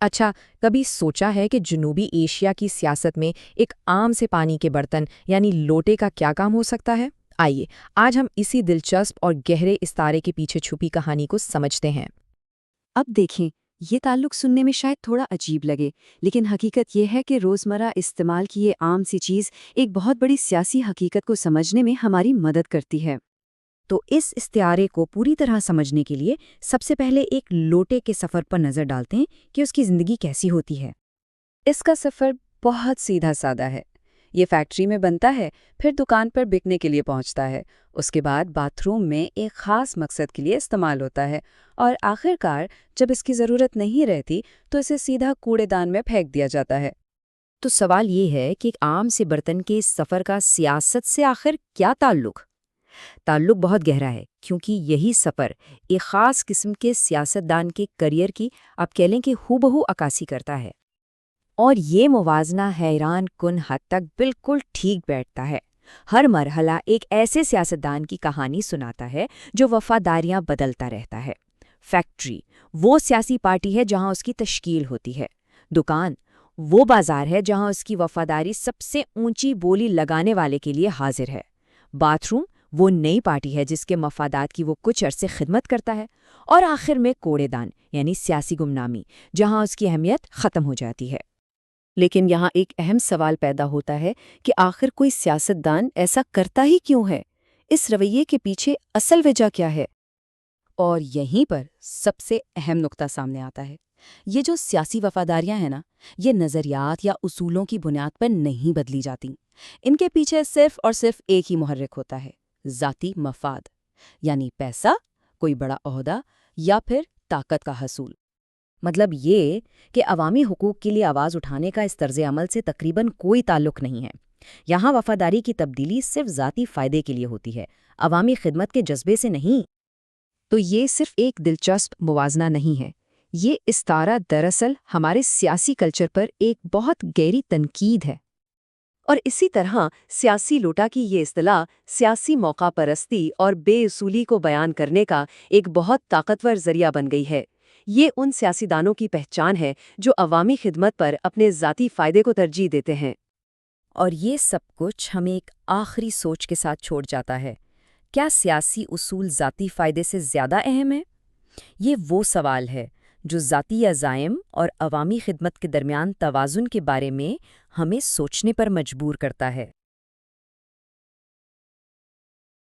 اچھا، کبھی سوچا ہے کہ جنوبی ایشیا کی سیاست میں ایک عام سے پانی کے برتن یعنی لوٹے کا کیا کام ہو سکتا ہے؟ آئیے، آج ہم اسی دلچسپ اور گہرے استارے کے پیچھے چھپی کہانی کو سمجھتے ہیں۔ اب دیکھیں، یہ تعلق سننے میں شاید تھوڑا عجیب لگے، لیکن حقیقت یہ ہے کہ روزمرہ استعمال کی یہ عام سی چیز ایک بہت بڑی سیاسی حقیقت کو سمجھنے میں ہماری مدد کرتی ہے۔ تو اس استعارے کو پوری طرح سمجھنے کے لیے سب سے پہلے ایک لوٹے کے سفر پر نظر ڈالتے ہیں کہ اس کی زندگی کیسی ہوتی ہے۔ اس کا سفر بہت سیدھا سادہ ہے۔ یہ فیکٹری میں بنتا ہے، پھر دکان پر بکنے کے لیے پہنچتا ہے، اس کے بعد باتھ روم میں ایک خاص مقصد کے لیے استعمال ہوتا ہے، اور آخر کار جب اس کی ضرورت نہیں رہتی تو اسے سیدھا کوڑے دان میں پھینک دیا جاتا ہے۔ تو سوال یہ ہے کہ ایک عام سے برتن کے اس سفر کا سیاست سے آخر کیا تعلق؟ تعلق بہت گہرا ہے، کیونکہ یہی سفر ایک خاص قسم کے سیاستدان کے کریئر کی آپ کہہ لیں کہ ہو بہو عکاسی کرتا ہے۔ اور یہ موازنہ حیران کن حد تک بالکل ٹھیک بیٹھتا ہے۔ ہر مرحلہ ایک ایسے سیاستدان کی کہانی سناتا ہے جو وفاداریاں بدلتا رہتا ہے۔ فیکٹری وہ سیاسی پارٹی ہے جہاں اس کی تشکیل ہوتی ہے۔ دکان وہ بازار ہے جہاں اس کی وفاداری سب سے اونچی بولی لگانے والے کے لیے حاضر ہے۔ باتھ روم وہ نئی پارٹی ہے جس کے مفادات کی وہ کچھ عرصے خدمت کرتا ہے۔ اور آخر میں کوڑے دان یعنی سیاسی گمنامی، جہاں اس کی اہمیت ختم ہو جاتی ہے۔ لیکن یہاں ایک اہم سوال پیدا ہوتا ہے کہ آخر کوئی سیاستدان ایسا کرتا ہی کیوں ہے؟ اس رویے کے پیچھے اصل وجہ کیا ہے؟ اور یہیں پر سب سے اہم نقطہ سامنے آتا ہے۔ یہ جو سیاسی وفاداریاں ہیں نا، یہ نظریات یا اصولوں کی بنیاد پر نہیں بدلی جاتی۔ ان کے پیچھے صرف اور صرف ایک ہی محرک ہوتا ہے: ذاتی مفاد، یعنی پیسہ، کوئی بڑا عہدہ یا پھر طاقت کا حصول۔ مطلب یہ کہ عوامی حقوق کے لیے آواز اٹھانے کا اس طرز عمل سے تقریباً کوئی تعلق نہیں ہے۔ یہاں وفاداری کی تبدیلی صرف ذاتی فائدے کے لیے ہوتی ہے، عوامی خدمت کے جذبے سے نہیں۔ تو یہ صرف ایک دلچسپ موازنہ نہیں ہے، یہ استعارہ دراصل ہمارے سیاسی کلچر پر ایک بہت گہری تنقید ہے۔ اور اسی طرح سیاسی لوٹا کی یہ اصطلاح سیاسی موقع پرستی اور بے اصولی کو بیان کرنے کا ایک بہت طاقتور ذریعہ بن گئی ہے۔ یہ ان سیاستدانوں کی پہچان ہے جو عوامی خدمت پر اپنے ذاتی فائدے کو ترجیح دیتے ہیں۔ اور یہ سب کچھ ہمیں ایک آخری سوچ کے ساتھ چھوڑ جاتا ہے: کیا سیاسی اصول ذاتی فائدے سے زیادہ اہم ہے؟ یہ وہ سوال ہے جو ذاتی عزائم اور عوامی خدمت کے درمیان توازن کے بارے میں ہمیں سوچنے پر مجبور کرتا ہے۔